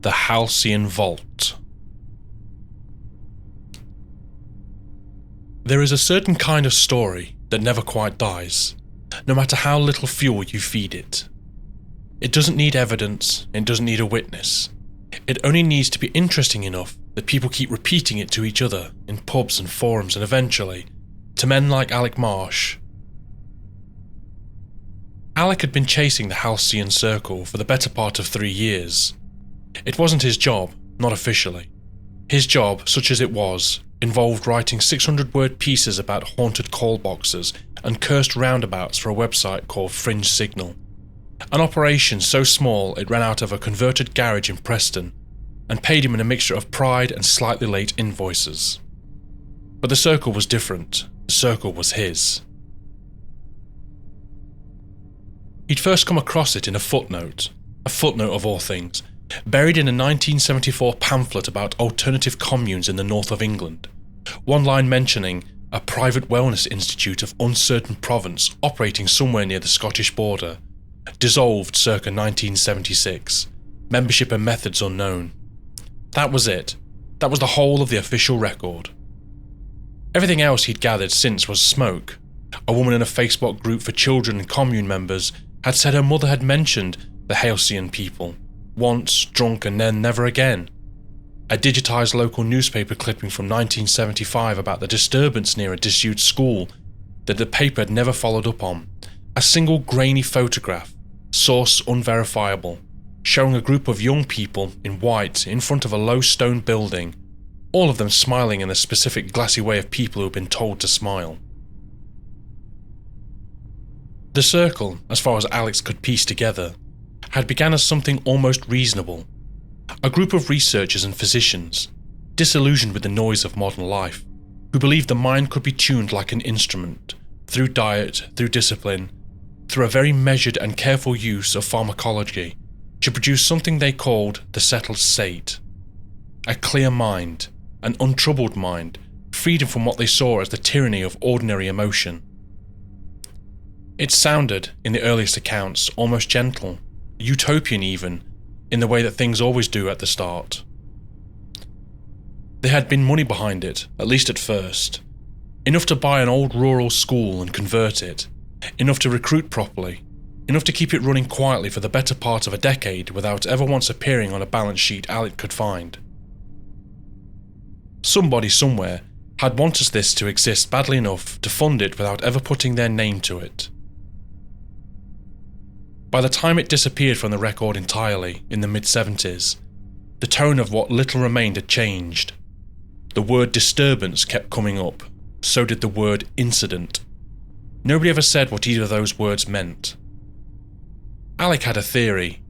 the Halcyon Vault. There is a certain kind of story that never quite dies, no matter how little fuel you feed it. It doesn't need evidence, it doesn't need a witness. It only needs to be interesting enough that people keep repeating it to each other in pubs and forums, and eventually, to men like Alec Marsh. Alec had been chasing the Halcyon Circle for the better part of 3 years. It wasn't his job, not officially. His job, such as it was, involved writing 600-word pieces about haunted call boxes and cursed roundabouts for a website called Fringe Signal. An operation so small it ran out of a converted garage in Preston and paid him in a mixture of pride and slightly late invoices. But the Circle was different. The Circle was his. He'd first come across it in a footnote of all things, buried in a 1974 pamphlet about alternative communes in the north of England. One line mentioning a private wellness institute of uncertain province operating somewhere near the Scottish border, dissolved circa 1976, membership and methods unknown. That was it. That was the whole of the official record. Everything else he'd gathered since was smoke. A woman in a Facebook group for children and commune members had said her mother had mentioned the Halcyon people, once, drunk, and then never again. A digitised local newspaper clipping from 1975 about the disturbance near a disused school that the paper had never followed up on. A single grainy photograph, source unverifiable, showing a group of young people in white in front of a low stone building, all of them smiling in the specific glassy way of people who have been told to smile. The Circle, as far as Alex could piece together, had begun as something almost reasonable. A group of researchers and physicians, disillusioned with the noise of modern life, who believed the mind could be tuned like an instrument, through diet, through discipline, through a very measured and careful use of pharmacology, to produce something they called the settled state. A clear mind, an untroubled mind, freedom from what they saw as the tyranny of ordinary emotion. It sounded, in the earliest accounts, almost gentle, utopian even, in the way that things always do at the start. There had been money behind it, at least at first. Enough to buy an old rural school and convert it, enough to recruit properly, enough to keep it running quietly for the better part of a decade without ever once appearing on a balance sheet Alec could find. Somebody somewhere had wanted this to exist badly enough to fund it without ever putting their name to it. By the time it disappeared from the record entirely, in the mid-70s, the tone of what little remained had changed. The word disturbance kept coming up, so did the word incident. Nobody ever said what either of those words meant. Alec had a theory,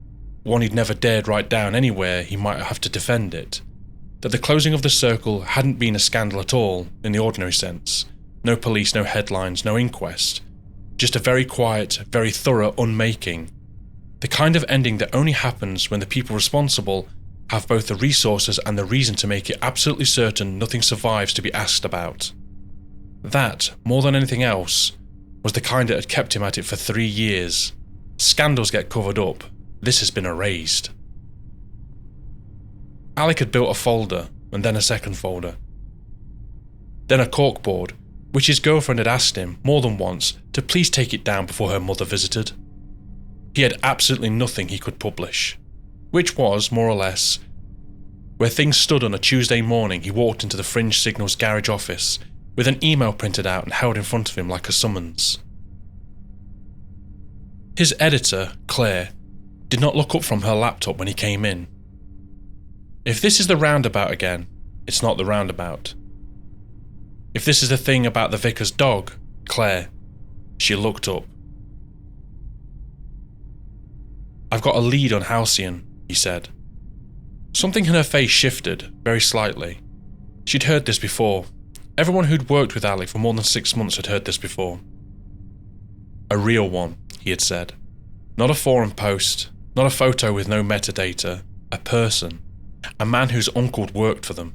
one he'd never dared write down anywhere he might have to defend it, that the closing of the Circle hadn't been a scandal at all, in the ordinary sense. No police, no headlines, no inquest. Just a very quiet, very thorough unmaking. The kind of ending that only happens when the people responsible have both the resources and the reason to make it absolutely certain nothing survives to be asked about. That, more than anything else, was the kind that had kept him at it for 3 years. Scandals get covered up. This has been erased. Alec had built a folder, and then a second folder. Then a corkboard, which his girlfriend had asked him, more than once, to please take it down before her mother visited. He had absolutely nothing he could publish, which was, more or less, where things stood on a Tuesday morning. He walked into the Fringe Signal's garage office, with an email printed out and held in front of him like a summons. His editor, Claire, did not look up from her laptop when he came in. If this is the roundabout again, it's not the roundabout. If this is the thing about the vicar's dog, Claire, she looked up. I've got a lead on Halcyon, he said. Something in her face shifted, very slightly. She'd heard this before. Everyone who'd worked with Alec for more than 6 months had heard this before. A real one, he had said. Not a forum post, not a photo with no metadata, a person. A man whose uncle worked for them.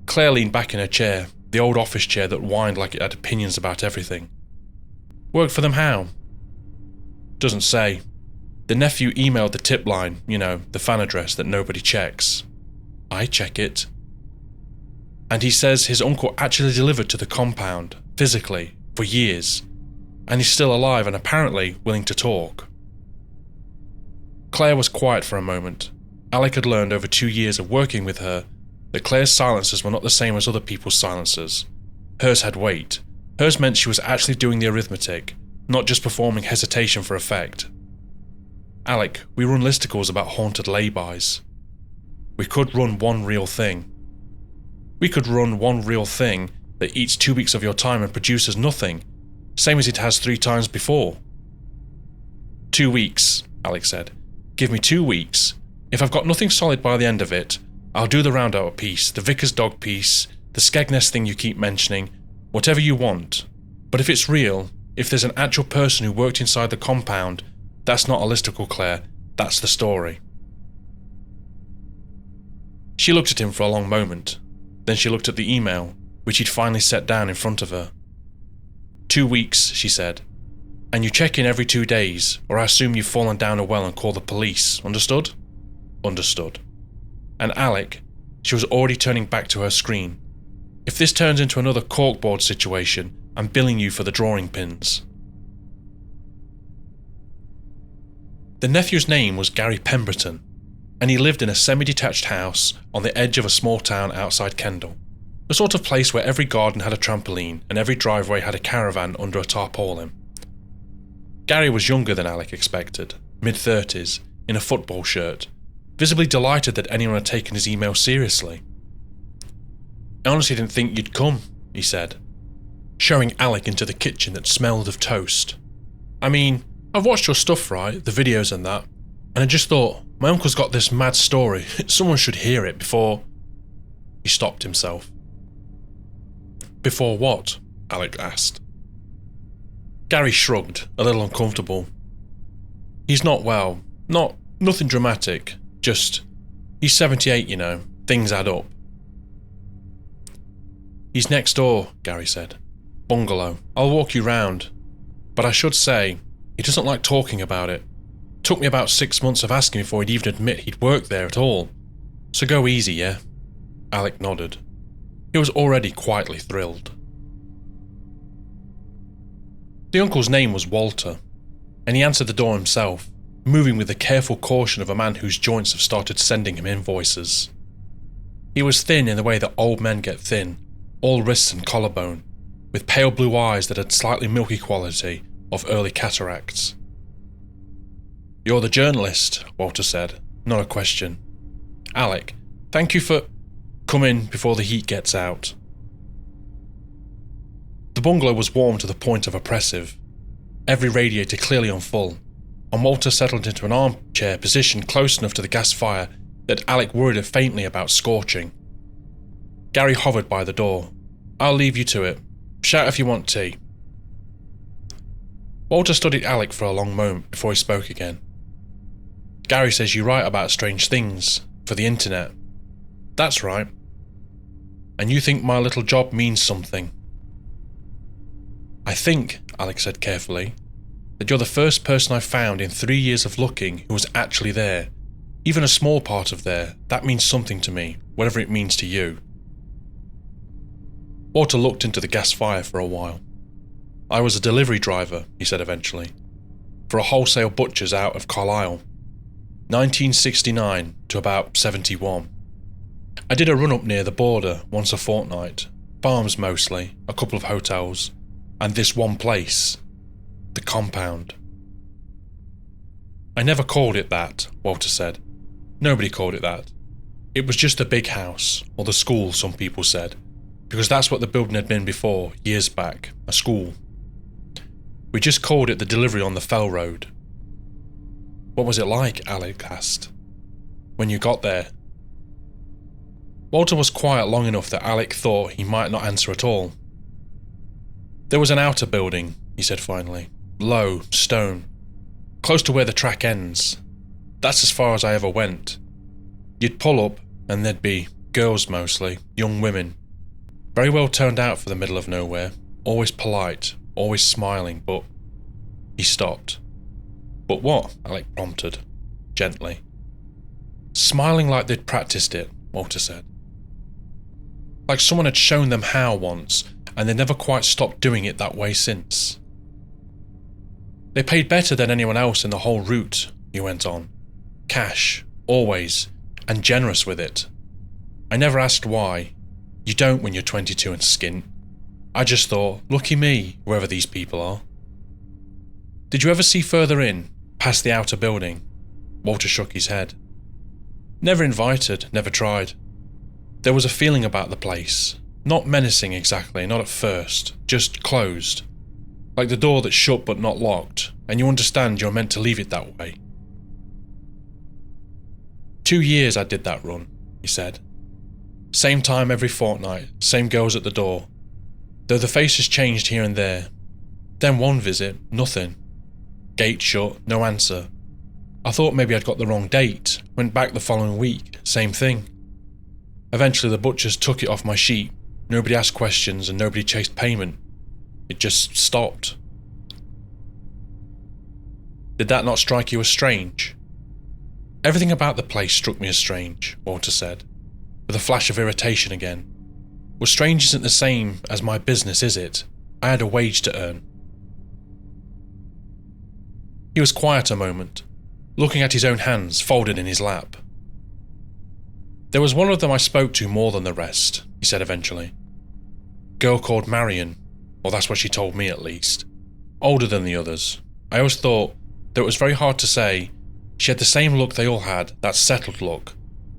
Claire leaned back in her chair, the old office chair that whined like it had opinions about everything. Worked for them how? Doesn't say. The nephew emailed the tip line, the fan address that nobody checks. I check it. And he says his uncle actually delivered to the compound, physically, for years, and he's still alive and apparently willing to talk. Claire was quiet for a moment. Alec had learned over 2 years of working with her that Claire's silences were not the same as other people's silences. Hers had weight. Hers meant she was actually doing the arithmetic, not just performing hesitation for effect. Alec, we run listicles about haunted laybys. We could run one real thing. We could run one real thing that eats 2 weeks of your time and produces nothing, same as it has 3 times before. 2 weeks, Alec said. Give me 2 weeks. If I've got nothing solid by the end of it, I'll do the roundout piece, the vicar's dog piece, the Skegness thing you keep mentioning, whatever you want. But if it's real, if there's an actual person who worked inside the compound, that's not a listicle, Claire, that's the story. She looked at him for a long moment. Then she looked at the email, which he'd finally set down in front of her. 2 weeks, she said. And you check in every 2 days, or I assume you've fallen down a well and call the police, understood? Understood. And Alec, she was already turning back to her screen. If this turns into another corkboard situation, I'm billing you for the drawing pins. The nephew's name was Gary Pemberton, and he lived in a semi-detached house on the edge of a small town outside Kendal, the sort of place where every garden had a trampoline and every driveway had a caravan under a tarpaulin. Gary was younger than Alec expected, mid-30s, in a football shirt, visibly delighted that anyone had taken his email seriously. I honestly didn't think you'd come, he said, showing Alec into the kitchen that smelled of toast. I mean, I've watched your stuff, right, the videos and that, and I just thought, my uncle's got this mad story, someone should hear it before... He stopped himself. Before what? Alec asked. Gary shrugged, a little uncomfortable. He's not well, nothing dramatic, just... He's 78, things add up. He's next door, Gary said. Bungalow. I'll walk you round. But I should say, he doesn't like talking about it. Took me about 6 months of asking before he'd even admit he'd worked there at all. So go easy, yeah? Alec nodded. He was already quietly thrilled. The uncle's name was Walter, and he answered the door himself, moving with the careful caution of a man whose joints have started sending him invoices. He was thin in the way that old men get thin, all wrists and collarbone, with pale blue eyes that had slightly milky quality of early cataracts. You're the journalist, Walter said, not a question. Alec, thank you for... Come in before the heat gets out. The bungalow was warm to the point of oppressive, every radiator clearly on full, and Walter settled into an armchair positioned close enough to the gas fire that Alec worried faintly about scorching. Gary hovered by the door. I'll leave you to it. Shout if you want tea. Walter studied Alec for a long moment before he spoke again. Gary says you write about strange things, for the internet. That's right. And you think my little job means something. I think, Alec said carefully, that you're the first person I've found in 3 years of looking who was actually there. Even a small part of there, that means something to me, whatever it means to you. Walter looked into the gas fire for a while. I was a delivery driver, he said eventually, for a wholesale butcher's out of Carlisle. 1969 to about 71. I did a run-up near the border once a fortnight, farms mostly, a couple of hotels, and this one place, the compound. I never called it that, Walter said. Nobody called it that. It was just a big house, or the school, some people said, because that's what the building had been before, years back, a school. We just called it the delivery on the Fell Road. What was it like, Alec asked, when you got there? Walter was quiet long enough that Alec thought he might not answer at all. There was an outer building, he said finally, low, stone, close to where the track ends. That's as far as I ever went. You'd pull up, and there'd be girls mostly, young women. Very well turned out for the middle of nowhere, always polite, always smiling, but... He stopped. But what? Alec prompted, gently. Smiling like they'd practiced it, Walter said. Like someone had shown them how once, and they never quite stopped doing it that way since. They paid better than anyone else in the whole route, he went on. Cash, always, and generous with it. I never asked why. You don't when you're 22 and skint. I just thought, lucky me, wherever these people are. Did you ever see further in, past the outer building? Walter shook his head. Never invited, never tried. There was a feeling about the place. Not menacing exactly, not at first, just closed. Like the door that's shut but not locked, and you understand you're meant to leave it that way. 2 years I did that run, he said. Same time every fortnight, same girls at the door. Though the faces changed here and there. Then one visit, nothing. Gate shut, no answer. I thought maybe I'd got the wrong date, went back the following week, same thing. Eventually the butchers took it off my sheet. Nobody asked questions and nobody chased payment. It just stopped. Did that not strike you as strange? Everything about the place struck me as strange, Walter said, with a flash of irritation again. Well, strange isn't the same as my business, is it? I had a wage to earn. He was quiet a moment, looking at his own hands folded in his lap. There was one of them I spoke to more than the rest, he said eventually. Girl called Marion, or that's what she told me at least. Older than the others. I always thought that it was very hard to say. She had the same look they all had, that settled look,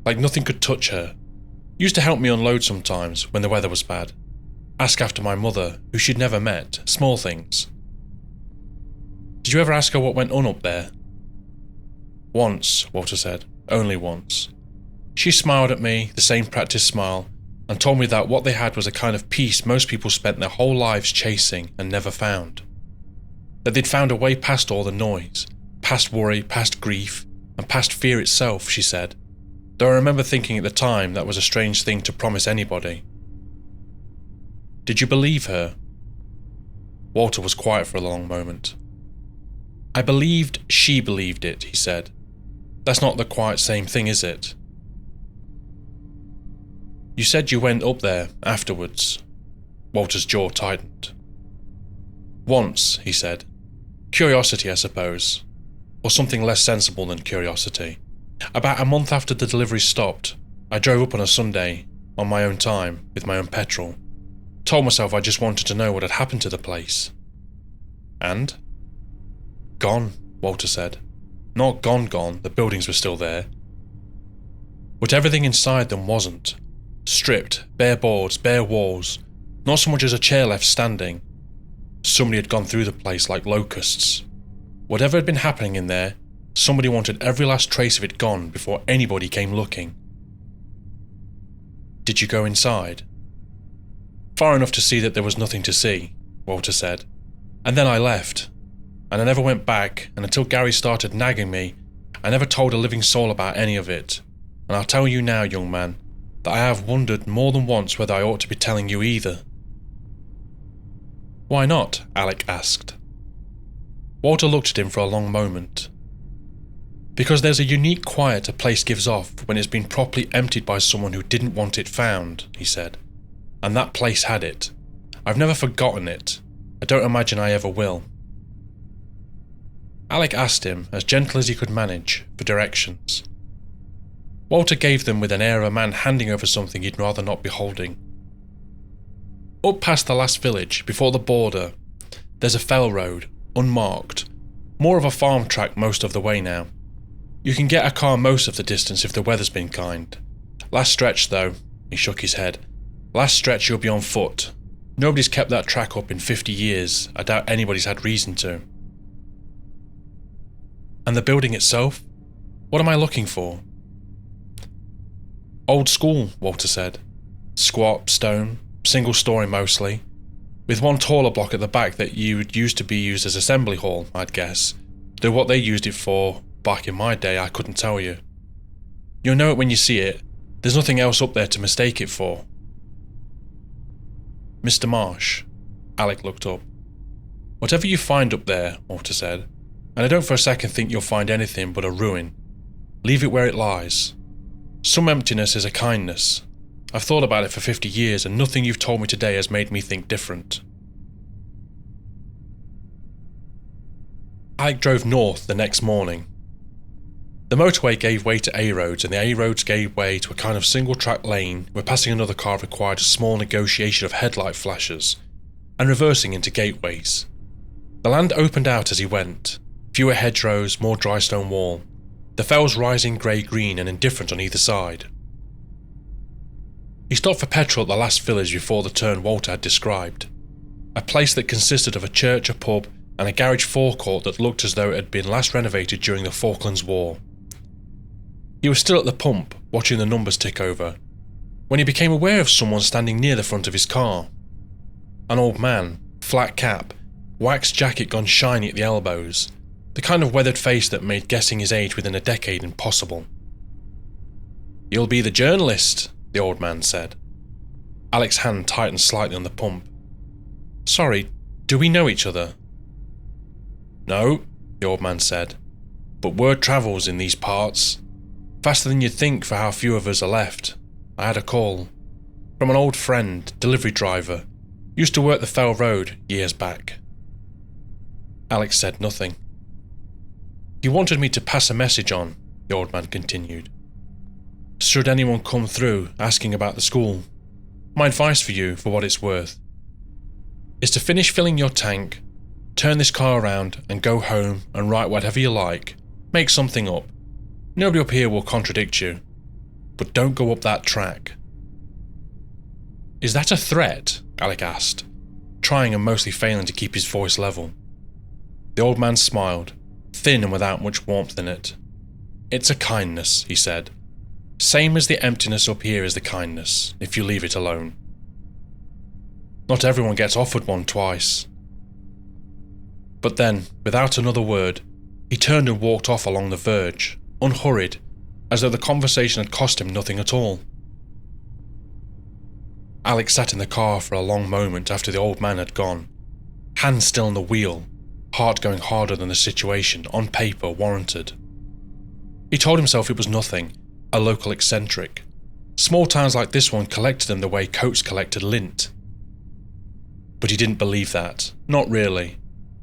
like nothing could touch her. Used to help me unload sometimes when the weather was bad. Ask after my mother, who she'd never met, small things. Did you ever ask her what went on up there? Once, Walter said, only once. She smiled at me, the same practiced smile, and told me that what they had was a kind of peace most people spent their whole lives chasing and never found. That they'd found a way past all the noise, past worry, past grief, and past fear itself, she said, though I remember thinking at the time that was a strange thing to promise anybody. Did you believe her? Walter was quiet for a long moment. I believed she believed it, he said. That's not the quite same thing, is it? You said you went up there afterwards. Walter's jaw tightened. Once, he said. Curiosity, I suppose. Or something less sensible than curiosity. About a month after the delivery stopped, I drove up on a Sunday, on my own time, with my own petrol. Told myself I just wanted to know what had happened to the place. And? Gone, Walter said. Not gone, the buildings were still there. But everything inside them wasn't. Stripped, bare boards, bare walls, not so much as a chair left standing. Somebody had gone through the place like locusts. Whatever had been happening in there, somebody wanted every last trace of it gone before anybody came looking. Did you go inside? Far enough to see that there was nothing to see, Walter said. And then I left. And I never went back, and until Gary started nagging me, I never told a living soul about any of it. And I'll tell you now, young man, that I have wondered more than once whether I ought to be telling you either. Why not? Alec asked. Walter looked at him for a long moment. Because there's a unique quiet a place gives off when it's been properly emptied by someone who didn't want it found, he said. And that place had it. I've never forgotten it. I don't imagine I ever will. Alec asked him, as gentle as he could manage, for directions. Walter gave them with an air of a man handing over something he'd rather not be holding. Up past the last village, before the border, there's a fell road, unmarked, more of a farm track most of the way now. You can get a car most of the distance if the weather's been kind. Last stretch though, he shook his head, last stretch you'll be on foot. Nobody's kept that track up in 50 years, I doubt anybody's had reason to. And the building itself? What am I looking for? Old school, Walter said. Squat, stone, single story mostly, with one taller block at the back that used to be used as assembly hall, I'd guess, though what they used it for, back in my day, I couldn't tell you. You'll know it when you see it, there's nothing else up there to mistake it for. Mr. Marsh, Alec looked up. Whatever you find up there, Walter said, and I don't for a second think you'll find anything but a ruin. Leave it where it lies. Some emptiness is a kindness. I've thought about it for 50 years, and nothing you've told me today has made me think different. Alec drove north the next morning. The motorway gave way to A roads, and the A roads gave way to a kind of single-track lane where passing another car required a small negotiation of headlight flashes and reversing into gateways. The land opened out as he went. Fewer hedgerows, more dry stone wall. The fells rising grey-green and indifferent on either side. He stopped for petrol at the last village before the turn Walter had described. A place that consisted of a church, a pub, and a garage forecourt that looked as though it had been last renovated during the Falklands War. He was still at the pump, watching the numbers tick over, when he became aware of someone standing near the front of his car. An old man, flat cap, waxed jacket gone shiny at the elbows, the kind of weathered face that made guessing his age within a decade impossible. "You'll be the journalist," the old man said. Alec's hand tightened slightly on the pump. "Sorry, do we know each other?" "No," the old man said, "but word travels in these parts. Faster than you'd think for how few of us are left. I had a call. From an old friend, delivery driver. Used to work the Fell Road years back." Alec said nothing. "He wanted me to pass a message on," the old man continued. "Should anyone come through asking about the school, my advice for you, for what it's worth, is to finish filling your tank, turn this car around and go home and write whatever you like, make something up. Nobody up here will contradict you, but don't go up that track." "Is that a threat?" Alec asked, trying and mostly failing to keep his voice level. The old man smiled, thin and without much warmth in it. "It's a kindness," he said. "Same as the emptiness up here is the kindness, if you leave it alone. Not everyone gets offered one twice." But then, without another word, he turned and walked off along the verge, unhurried, as though the conversation had cost him nothing at all. Alec sat in the car for a long moment after the old man had gone, hands still on the wheel, heart going harder than the situation, on paper, warranted. He told himself it was nothing, a local eccentric. Small towns like this one collected them the way Coates collected lint. But he didn't believe that, not really.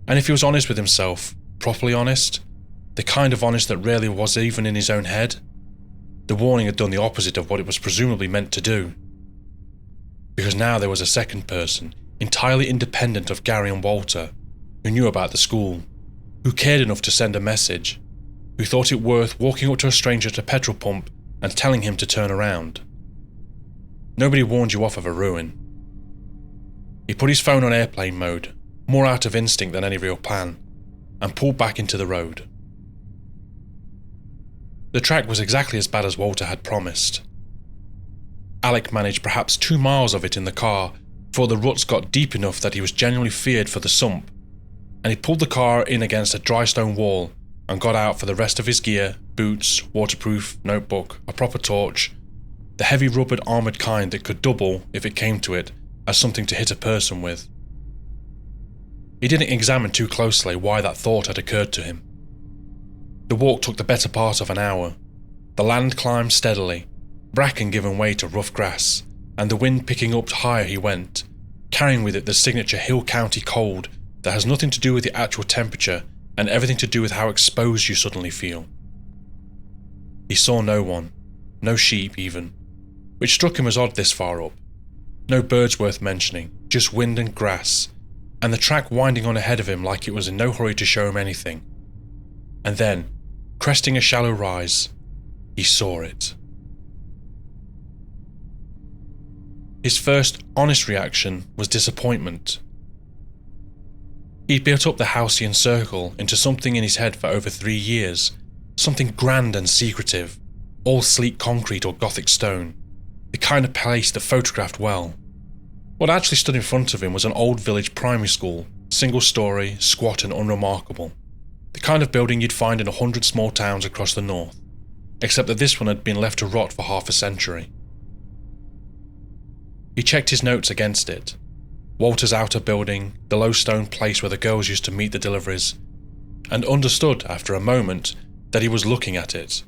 And if he was honest with himself, properly honest, the kind of honest that rarely was even in his own head, the warning had done the opposite of what it was presumably meant to do. Because now there was a second person, entirely independent of Gary and Walter, who knew about the school, who cared enough to send a message, who thought it worth walking up to a stranger at a petrol pump and telling him to turn around. Nobody warned you off of a ruin. He put his phone on airplane mode, more out of instinct than any real plan, and pulled back into the road. The track was exactly as bad as Walter had promised. Alec managed perhaps 2 miles of it in the car before the ruts got deep enough that he was genuinely feared for the sump, and he pulled the car in against a dry stone wall and got out for the rest of his gear, boots, waterproof, notebook, a proper torch, the heavy rubbered armoured kind that could double, if it came to it, as something to hit a person with. He didn't examine too closely why that thought had occurred to him. The walk took the better part of an hour. The land climbed steadily, bracken giving way to rough grass, and the wind picking up higher he went, carrying with it the signature Hill County cold that has nothing to do with the actual temperature and everything to do with how exposed you suddenly feel. He saw no one, no sheep even, which struck him as odd this far up. No birds worth mentioning, just wind and grass, and the track winding on ahead of him like it was in no hurry to show him anything. And then, cresting a shallow rise, he saw it. His first honest reaction was disappointment. He'd built up the Halcyon Circle into something in his head for over 3 years, something grand and secretive, all sleek concrete or Gothic stone, the kind of place that photographed well. What actually stood in front of him was an old village primary school, single-storey, squat and unremarkable, the kind of building you'd find in 100 small towns across the north, except that this one had been left to rot for half a century. He checked his notes against it. Walter's outer building, the low stone place where the girls used to meet the deliveries, and understood after a moment that he was looking at it.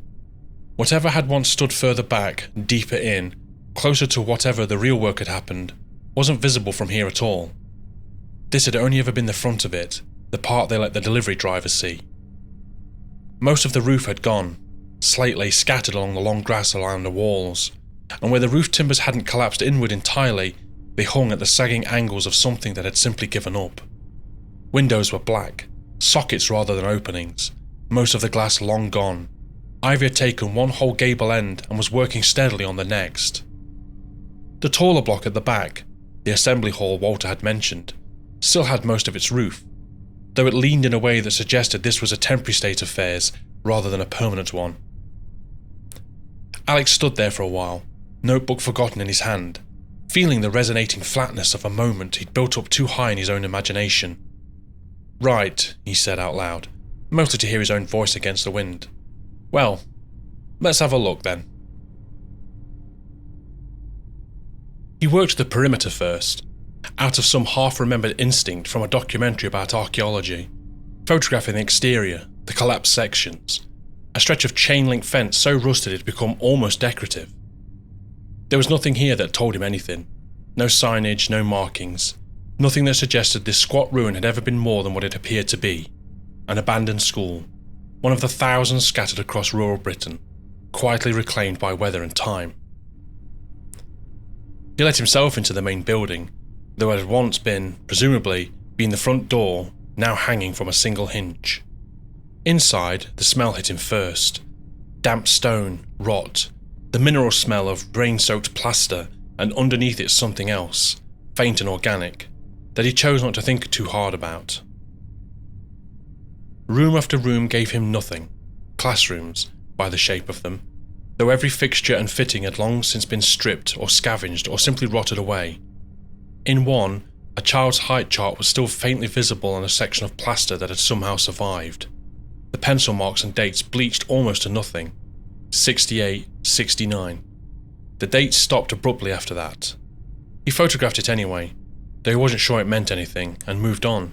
Whatever had once stood further back, deeper in, closer to whatever the real work had happened, wasn't visible from here at all. This had only ever been the front of it, the part they let the delivery drivers see. Most of the roof had gone, slate lay scattered along the long grass around the walls, and where the roof timbers hadn't collapsed inward entirely, they hung at the sagging angles of something that had simply given up. Windows were black, sockets rather than openings, most of the glass long gone. Ivy had taken one whole gable end and was working steadily on the next. The taller block at the back, the assembly hall Walter had mentioned, still had most of its roof, though it leaned in a way that suggested this was a temporary state of affairs rather than a permanent one. Alex stood there for a while, notebook forgotten in his hand, feeling the resonating flatness of a moment he'd built up too high in his own imagination. "Right," he said out loud, mostly to hear his own voice against the wind. "Well, let's have a look then." He worked the perimeter first, out of some half-remembered instinct from a documentary about archaeology, photographing the exterior, the collapsed sections, a stretch of chain-link fence so rusted it had become almost decorative. There was nothing here that told him anything, no signage, no markings, nothing that suggested this squat ruin had ever been more than what it appeared to be, an abandoned school, one of the thousands scattered across rural Britain, quietly reclaimed by weather and time. He let himself into the main building, though it had once been, presumably, the front door, now hanging from a single hinge. Inside, the smell hit him first. Damp stone, rot, the mineral smell of rain-soaked plaster, and underneath it something else, faint and organic, that he chose not to think too hard about. Room after room gave him nothing, classrooms, by the shape of them, though every fixture and fitting had long since been stripped or scavenged or simply rotted away. In one, a child's height chart was still faintly visible on a section of plaster that had somehow survived. The pencil marks and dates bleached almost to nothing. 68, 69. The date stopped abruptly after that. He photographed it anyway, though he wasn't sure it meant anything, and moved on.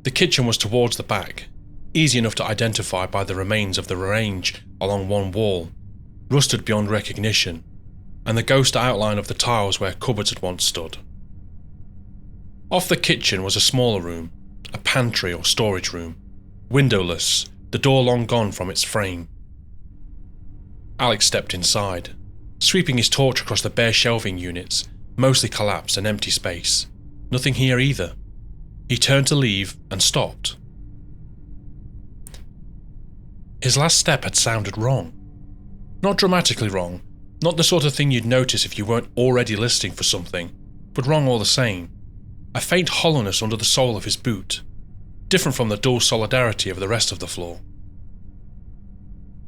The kitchen was towards the back, easy enough to identify by the remains of the range along one wall, rusted beyond recognition, and the ghost outline of the tiles where cupboards had once stood. Off the kitchen was a smaller room, a pantry or storage room, windowless, the door long gone from its frame. Alex stepped inside, sweeping his torch across the bare shelving units, mostly collapsed and empty space. Nothing here either. He turned to leave and stopped. His last step had sounded wrong. Not dramatically wrong, not the sort of thing you'd notice if you weren't already listening for something, but wrong all the same. A faint hollowness under the sole of his boot, different from the dull solidarity of the rest of the floor.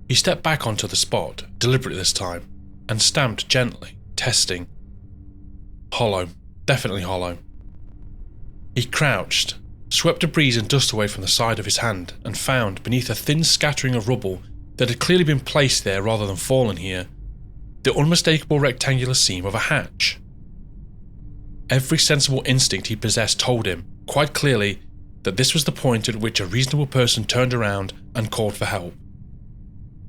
He stepped back onto the spot, deliberately this time, and stamped gently, testing. Hollow, definitely hollow. He crouched, swept debris and dust away from the side of his hand, and found, beneath a thin scattering of rubble that had clearly been placed there rather than fallen here, the unmistakable rectangular seam of a hatch. Every sensible instinct he possessed told him, quite clearly, that this was the point at which a reasonable person turned around and called for help.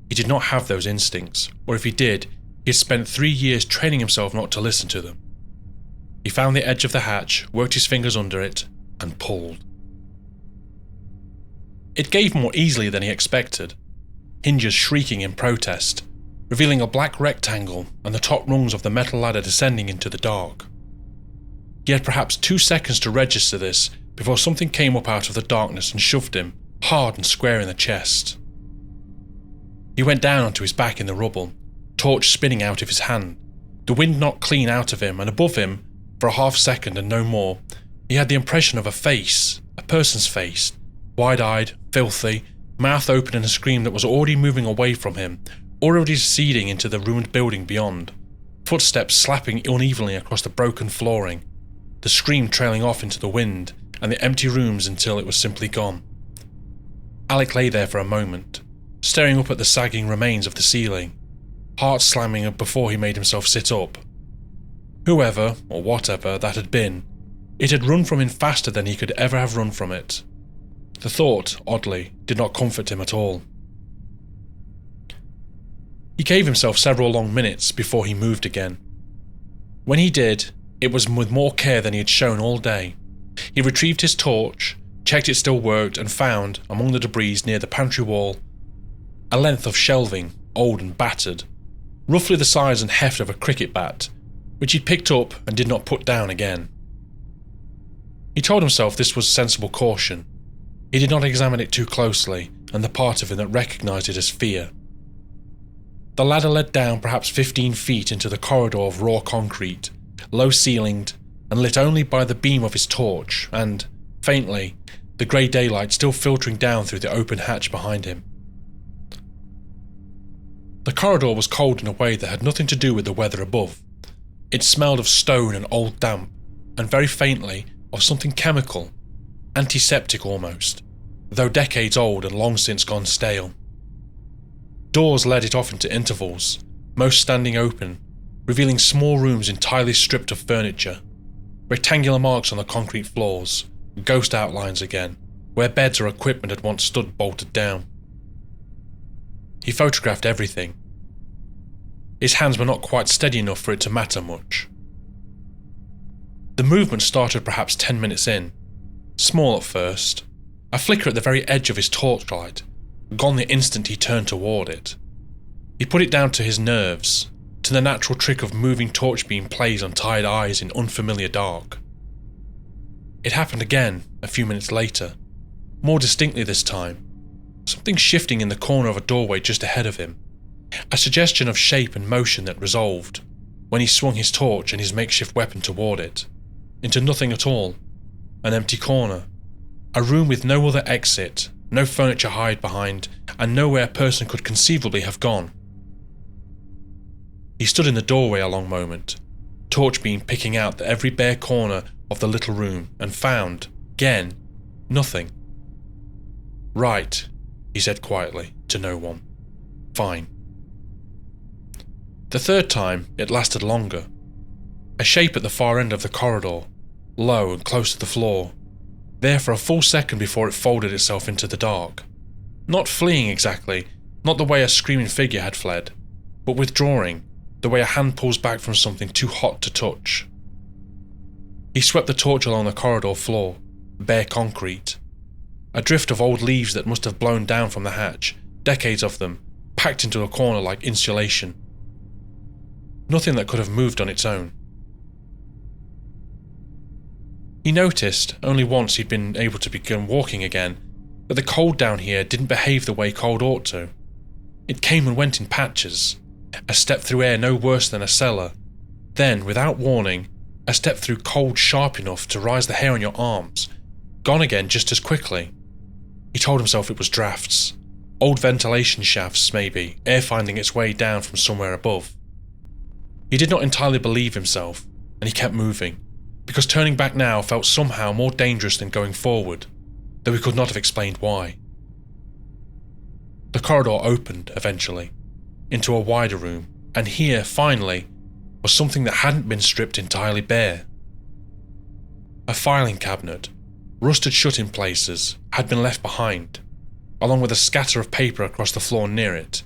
He did not have those instincts, or if he did, he had spent 3 years training himself not to listen to them. He found the edge of the hatch, worked his fingers under it, and pulled. It gave more easily than he expected, hinges shrieking in protest, revealing a black rectangle and the top rungs of the metal ladder descending into the dark. He had perhaps 2 seconds to register this before something came up out of the darkness and shoved him, hard and square in the chest. He went down onto his back in the rubble, torch spinning out of his hand, the wind knocked clean out of him, and above him, for a half second and no more, he had the impression of a face, a person's face, wide-eyed, filthy, mouth open in a scream that was already moving away from him, already receding into the ruined building beyond, footsteps slapping unevenly across the broken flooring, the scream trailing off into the wind and the empty rooms until it was simply gone. Alec lay there for a moment, staring up at the sagging remains of the ceiling, heart slamming before he made himself sit up. Whoever, or whatever, that had been, it had run from him faster than he could ever have run from it, The thought, oddly, did not comfort him at all. He gave himself several long minutes before he moved again. When he did, it was with more care than he had shown all day. He retrieved his torch, checked it still worked, and found, among the debris near the pantry wall, a length of shelving, old and battered, roughly the size and heft of a cricket bat, which he'd picked up and did not put down again. He told himself this was sensible caution. He did not examine it too closely, and the part of him that recognised it as fear. The ladder led down perhaps 15 feet into the corridor of raw concrete, low-ceilinged, and lit only by the beam of his torch and, faintly, the grey daylight still filtering down through the open hatch behind him. The corridor was cold in a way that had nothing to do with the weather above. It smelled of stone and old damp, and very faintly of something chemical, antiseptic almost, though decades old and long since gone stale. Doors led it off into intervals, most standing open, revealing small rooms entirely stripped of furniture, rectangular marks on the concrete floors, ghost outlines again, where beds or equipment had once stood bolted down. He photographed everything. His hands were not quite steady enough for it to matter much. The movement started perhaps 10 minutes in, small at first, a flicker at the very edge of his torchlight, gone the instant he turned toward it. He put it down to his nerves, to the natural trick of moving torch beam plays on tired eyes in unfamiliar dark. It happened again, a few minutes later, more distinctly this time, something shifting in the corner of a doorway just ahead of him, a suggestion of shape and motion that resolved, when he swung his torch and his makeshift weapon toward it, into nothing at all, an empty corner, a room with no other exit, no furniture hide behind, and nowhere a person could conceivably have gone. He stood in the doorway a long moment, torch beam picking out every bare corner of the little room, and found, again, nothing. Right, he said quietly, to no one. Fine. The third time, it lasted longer. A shape at the far end of the corridor, low and close to the floor, there for a full second before it folded itself into the dark. Not fleeing exactly, not the way a screaming figure had fled, but withdrawing, the way a hand pulls back from something too hot to touch. He swept the torch along the corridor floor, bare concrete. A drift of old leaves that must have blown down from the hatch, decades of them, packed into a corner like insulation. Nothing that could have moved on its own. He noticed, only once he'd been able to begin walking again, that the cold down here didn't behave the way cold ought to. It came and went in patches, a step through air no worse than a cellar, then, without warning, a step through cold sharp enough to rise the hair on your arms, gone again just as quickly. He told himself it was drafts, old ventilation shafts maybe, air finding its way down from somewhere above. He did not entirely believe himself, and he kept moving, because turning back now felt somehow more dangerous than going forward, though he could not have explained why. The corridor opened, eventually, into a wider room, and here, finally, was something that hadn't been stripped entirely bare. A filing cabinet, rusted shut in places, had been left behind, along with a scatter of paper across the floor near it,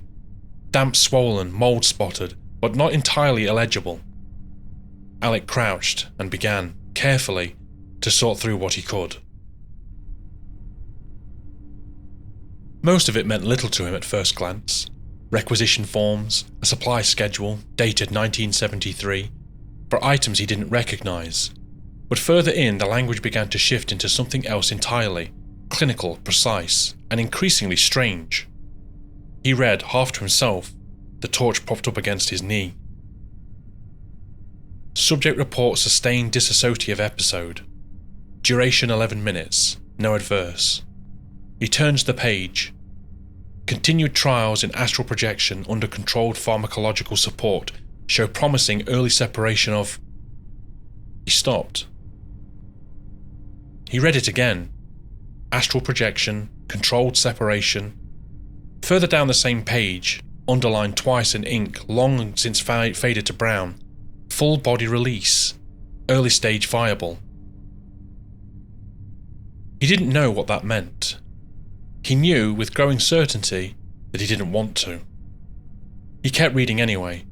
damp swollen, mould-spotted, but not entirely illegible. Alec crouched and began, carefully, to sort through what he could. Most of it meant little to him at first glance. Requisition forms, a supply schedule, dated 1973, for items he didn't recognise. But further in, the language began to shift into something else entirely, clinical, precise, and increasingly strange. He read, half to himself, the torch propped up against his knee. Subject report sustained dissociative episode. Duration 11 minutes, no adverse. He turns the page. Continued trials in astral projection under controlled pharmacological support show promising early separation of... He stopped. He read it again. Astral projection, controlled separation. Further down the same page, underlined twice in ink long since faded to brown, full body release, early stage viable. He didn't know what that meant, He knew with growing certainty that he didn't want to. He kept reading anyway,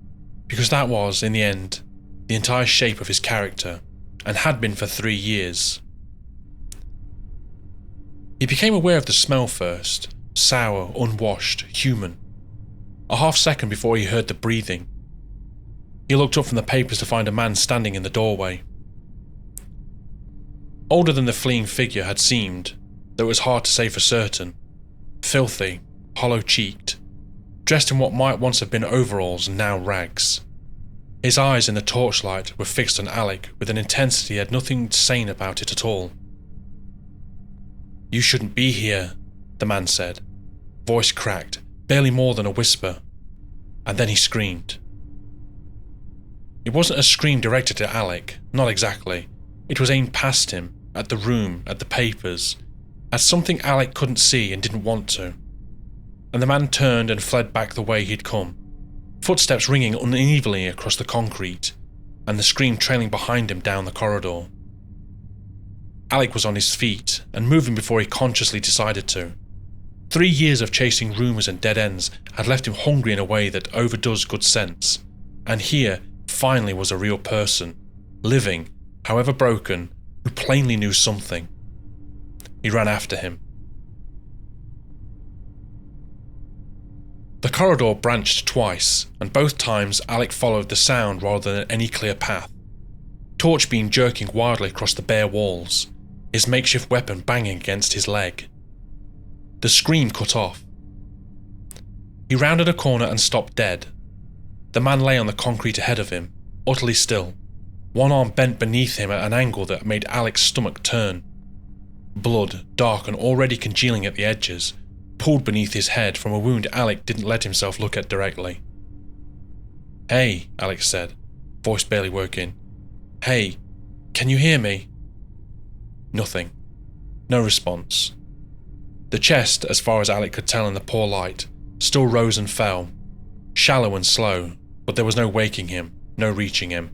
because that was, in the end, the entire shape of his character, and had been for 3 years. He became aware of the smell first, sour, unwashed, human. A half second before he heard the breathing. He looked up from the papers to find a man standing in the doorway. Older than the fleeing figure had seemed, though it was hard to say for certain. Filthy, hollow-cheeked, dressed in what might once have been overalls and now rags. His eyes in the torchlight were fixed on Alec with an intensity that had nothing sane about it at all. "You shouldn't be here," the man said, voice cracked, barely more than a whisper, and then he screamed. It wasn't a scream directed at Alec, not exactly. It was aimed past him, at the room, at the papers, at something Alec couldn't see and didn't want to. And the man turned and fled back the way he'd come, footsteps ringing unevenly across the concrete, and the scream trailing behind him down the corridor. Alec was on his feet, and moving before he consciously decided to. 3 years of chasing rumours and dead ends had left him hungry in a way that overdoes good sense, and here finally was a real person, living, however broken, who plainly knew something. He ran after him. The corridor branched twice, and both times Alec followed the sound rather than any clear path. Torch beam jerking wildly across the bare walls, his makeshift weapon banging against his leg. The scream cut off. He rounded a corner and stopped dead. The man lay on the concrete ahead of him, utterly still, one arm bent beneath him at an angle that made Alec's stomach turn. Blood, dark and already congealing at the edges, pooled beneath his head from a wound Alec didn't let himself look at directly. "Hey," Alec said, voice barely working. "Hey, can you hear me?" Nothing. No response. The chest, as far as Alec could tell in the poor light, still rose and fell, shallow and slow, but there was no waking him, no reaching him,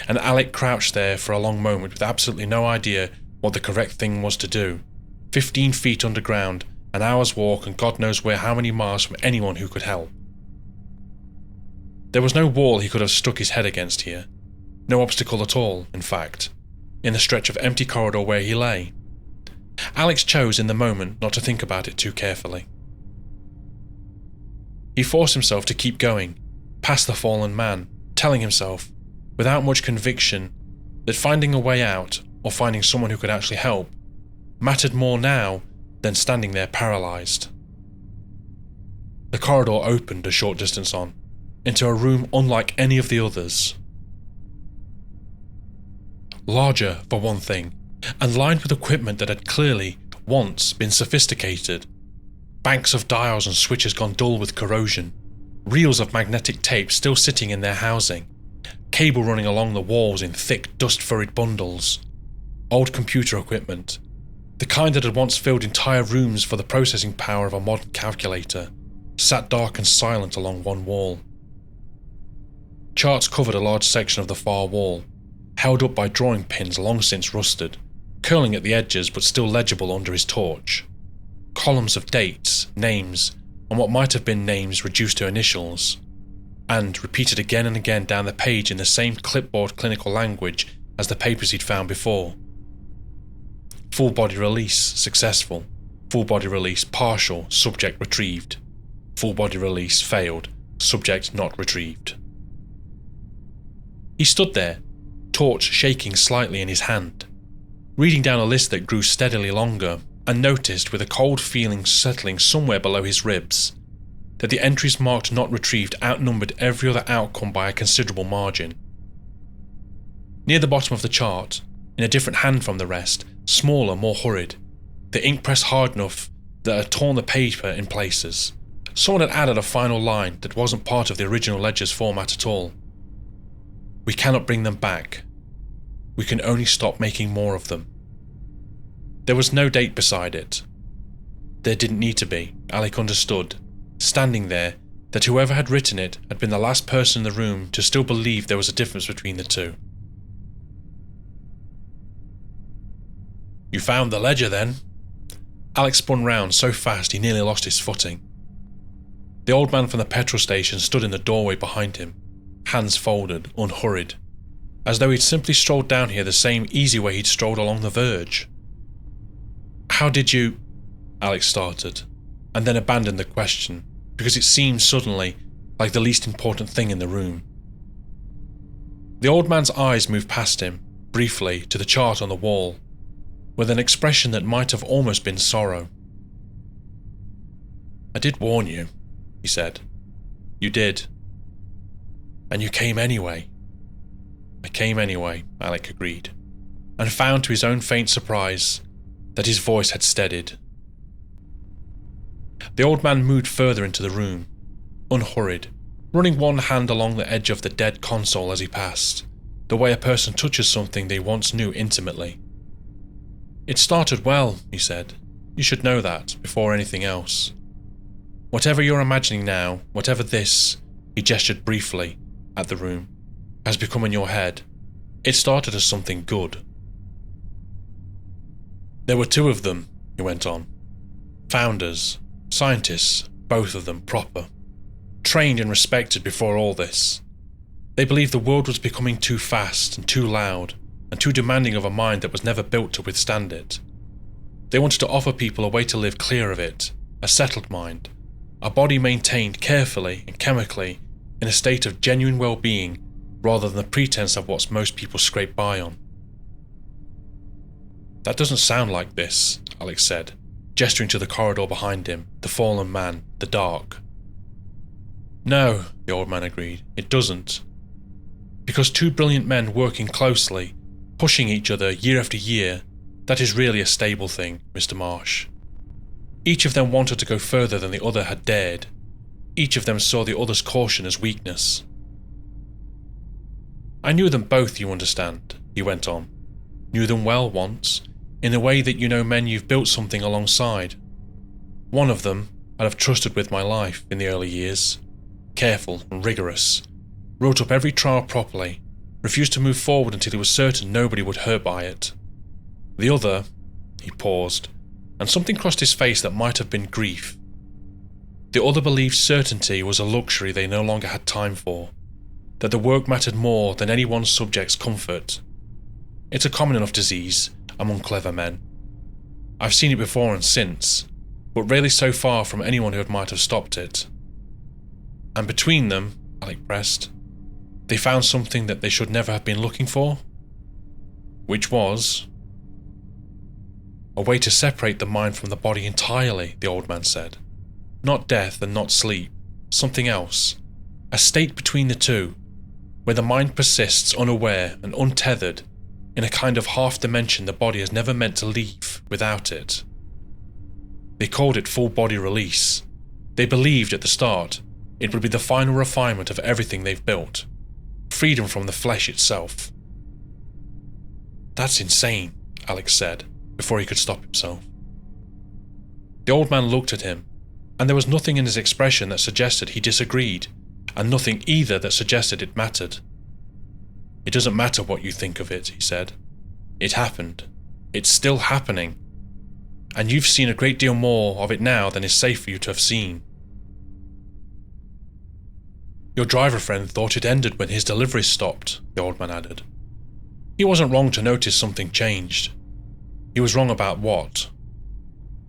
and Alec crouched there for a long moment with absolutely no idea what the correct thing was to do. 15 feet underground, an hour's walk and God knows where how many miles from anyone who could help. There was no wall he could have stuck his head against here, no obstacle at all, in fact, in the stretch of empty corridor where he lay. Alex chose in the moment not to think about it too carefully. He forced himself to keep going, past the fallen man, telling himself, without much conviction, that finding a way out, or finding someone who could actually help, mattered more now than standing there paralysed. The corridor opened a short distance on, into a room unlike any of the others. Larger, for one thing, and lined with equipment that had clearly, once, been sophisticated. Banks of dials and switches gone dull with corrosion, reels of magnetic tape still sitting in their housing, cable running along the walls in thick, dust-furried bundles. Old computer equipment, the kind that had once filled entire rooms for the processing power of a modern calculator, sat dark and silent along one wall. Charts covered a large section of the far wall, held up by drawing pins long since rusted, curling at the edges but still legible under his torch. Columns of dates, names, and what might have been names reduced to initials, and repeated again and again down the page in the same clipboard clinical language as the papers he'd found before. Full body release, successful. Full body release, partial, subject retrieved. Full body release, failed, subject not retrieved. He stood there, torch shaking slightly in his hand, reading down a list that grew steadily longer, and noticed with a cold feeling settling somewhere below his ribs, that the entries marked not retrieved outnumbered every other outcome by a considerable margin. Near the bottom of the chart, in a different hand from the rest, smaller, more hurried, the ink pressed hard enough that had torn the paper in places. Someone had added a final line that wasn't part of the original ledger's format at all. "We cannot bring them back. We can only stop making more of them." There was no date beside it. There didn't need to be, Alec understood, standing there, that whoever had written it had been the last person in the room to still believe there was a difference between the two. "You found the ledger then?" Alex spun round so fast he nearly lost his footing. The old man from the petrol station stood in the doorway behind him, hands folded, unhurried, as though he'd simply strolled down here the same easy way he'd strolled along the verge. "How did you—" Alex started, and then abandoned the question, because it seemed suddenly like the least important thing in the room. The old man's eyes moved past him, briefly, to the chart on the wall, with an expression that might have almost been sorrow. "I did warn you," he said. "You did. And you came anyway." "I came anyway," Alec agreed, and found to his own faint surprise that his voice had steadied. The old man moved further into the room, unhurried, running one hand along the edge of the dead console as he passed, the way a person touches something they once knew intimately. "It started well," he said. "You should know that, before anything else. Whatever you're imagining now, whatever this," he gestured briefly at the room, "has become in your head, it started as something good." "There were two of them," he went on. "Founders, scientists, both of them proper. Trained and respected before all this. They believed the world was becoming too fast and too loud and too demanding of a mind that was never built to withstand it. They wanted to offer people a way to live clear of it, a settled mind, a body maintained carefully and chemically in a state of genuine well-being rather than the pretense of what most people scrape by on." "That doesn't sound like this," Alex said, gesturing to the corridor behind him, the fallen man, the dark. "No," the old man agreed, "it doesn't. Because two brilliant men working closely, pushing each other year after year, that is really a stable thing, Mr. Marsh. Each of them wanted to go further than the other had dared. Each of them saw the other's caution as weakness. I knew them both, you understand," he went on. "Knew them well once, in the way that you know men you've built something alongside. One of them I'd have trusted with my life in the early years. Careful and rigorous. Wrote up every trial properly. Refused to move forward until he was certain nobody would hurt by it. The other," he paused, and something crossed his face that might have been grief. "The other believed certainty was a luxury they no longer had time for, that the work mattered more than any one subject's comfort. It's a common enough disease among clever men. I've seen it before and since, but rarely so far from anyone who might have stopped it. And between them," Alec pressed, "they found something that they should never have been looking for." "Which was?" "A way to separate the mind from the body entirely," the old man said. "Not death and not sleep, something else. A state between the two, where the mind persists unaware and untethered in a kind of half-dimension the body has never meant to leave without it. They called it full body release. They believed at the start it would be the final refinement of everything they've built. Freedom from the flesh itself." "That's insane," Alex said, before he could stop himself. The old man looked at him, and there was nothing in his expression that suggested he disagreed, and nothing either that suggested it mattered. "It doesn't matter what you think of it," he said. "It happened. It's still happening. And you've seen a great deal more of it now than is safe for you to have seen." "Your driver friend thought it ended when his deliveries stopped," the old man added. "He wasn't wrong to notice something changed. He was wrong about what.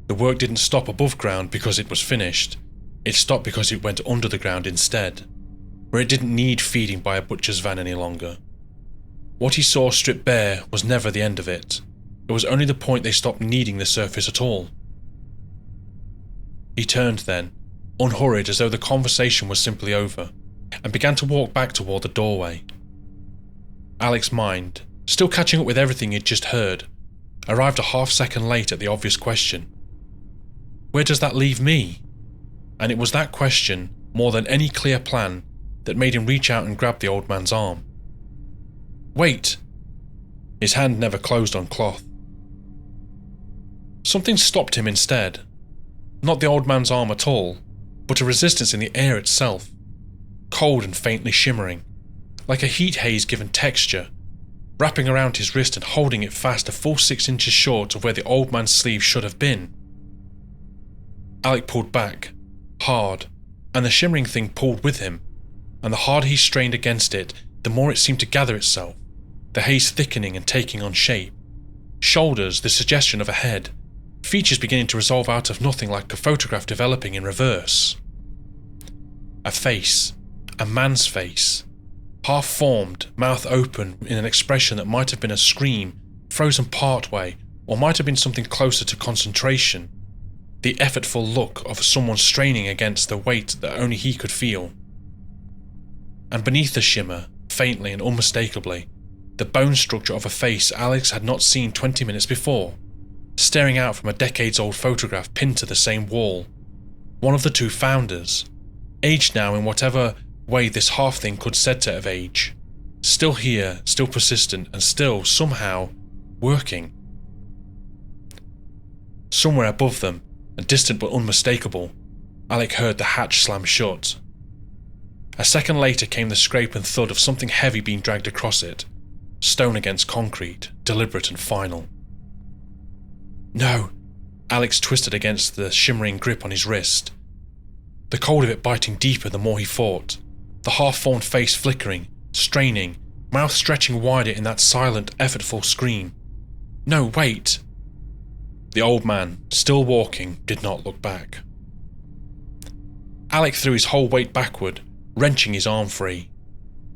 The work didn't stop above ground because it was finished. It stopped because it went under the ground instead, where it didn't need feeding by a butcher's van any longer. What he saw stripped bare was never the end of it. It was only the point they stopped needing the surface at all." He turned then, unhurried as though the conversation was simply over, and began to walk back toward the doorway. Alec's mind, still catching up with everything he'd just heard, arrived a half-second late at the obvious question. Where does that leave me? And it was that question, more than any clear plan, that made him reach out and grab the old man's arm. "Wait!" His hand never closed on cloth. Something stopped him instead. Not the old man's arm at all, but a resistance in the air itself, cold and faintly shimmering, like a heat haze given texture, wrapping around his wrist and holding it fast a full 6 inches short of where the old man's sleeve should have been. Alec pulled back, hard, and the shimmering thing pulled with him, and the harder he strained against it, the more it seemed to gather itself, the haze thickening and taking on shape. Shoulders, the suggestion of a head, features beginning to resolve out of nothing like a photograph developing in reverse. A face, a man's face, half-formed, mouth open in an expression that might have been a scream, frozen partway, or might have been something closer to concentration. The effortful look of someone straining against the weight that only he could feel. And beneath the shimmer, faintly and unmistakably, the bone structure of a face Alex had not seen 20 minutes before, staring out from a decades-old photograph pinned to the same wall. One of the two founders, aged now in whatever way this half-thing could said to have aged, still here, still persistent, and still, somehow, working. Somewhere above them, distant but unmistakable, Alec heard the hatch slam shut. A second later came the scrape and thud of something heavy being dragged across it, stone against concrete, deliberate and final. No! Alex twisted against the shimmering grip on his wrist, the cold of it biting deeper the more he fought, the half-formed face flickering, straining, mouth stretching wider in that silent, effortful scream. No, wait! The old man, still walking, did not look back. Alec threw his whole weight backward, wrenching his arm free.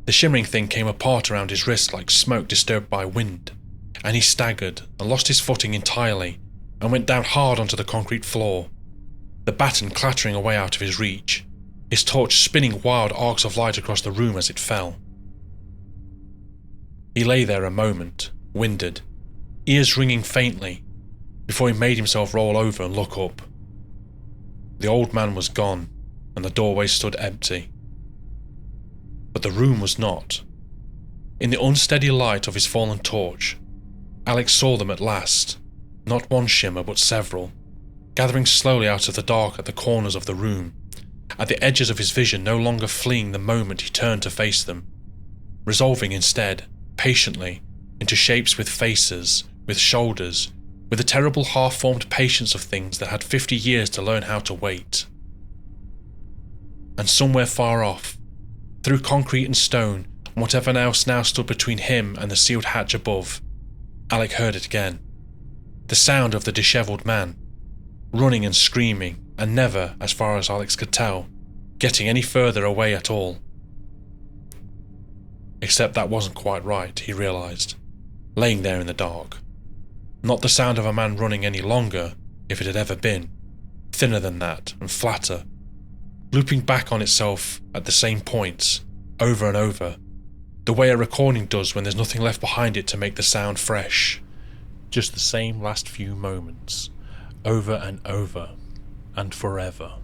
The shimmering thing came apart around his wrist like smoke disturbed by wind, and he staggered and lost his footing entirely and went down hard onto the concrete floor, the baton clattering away out of his reach, his torch spinning wild arcs of light across the room as it fell. He lay there a moment, winded, ears ringing faintly, before he made himself roll over and look up. The old man was gone, and the doorway stood empty. But the room was not. In the unsteady light of his fallen torch, Alex saw them at last, not one shimmer but several, gathering slowly out of the dark at the corners of the room, at the edges of his vision no longer fleeing the moment he turned to face them, resolving instead, patiently, into shapes with faces, with shoulders, with the terrible half-formed patience of things that had 50 years to learn how to wait. And somewhere far off, through concrete and stone, and whatever else now stood between him and the sealed hatch above, Alec heard it again. The sound of the dishevelled man, running and screaming, and never, as far as Alex could tell, getting any further away at all. Except that wasn't quite right, he realised, laying there in the dark. Not the sound of a man running any longer, if it had ever been, thinner than that and flatter, looping back on itself at the same points, over and over, the way a recording does when there's nothing left behind it to make the sound fresh. Just the same last few moments, over and over, and forever.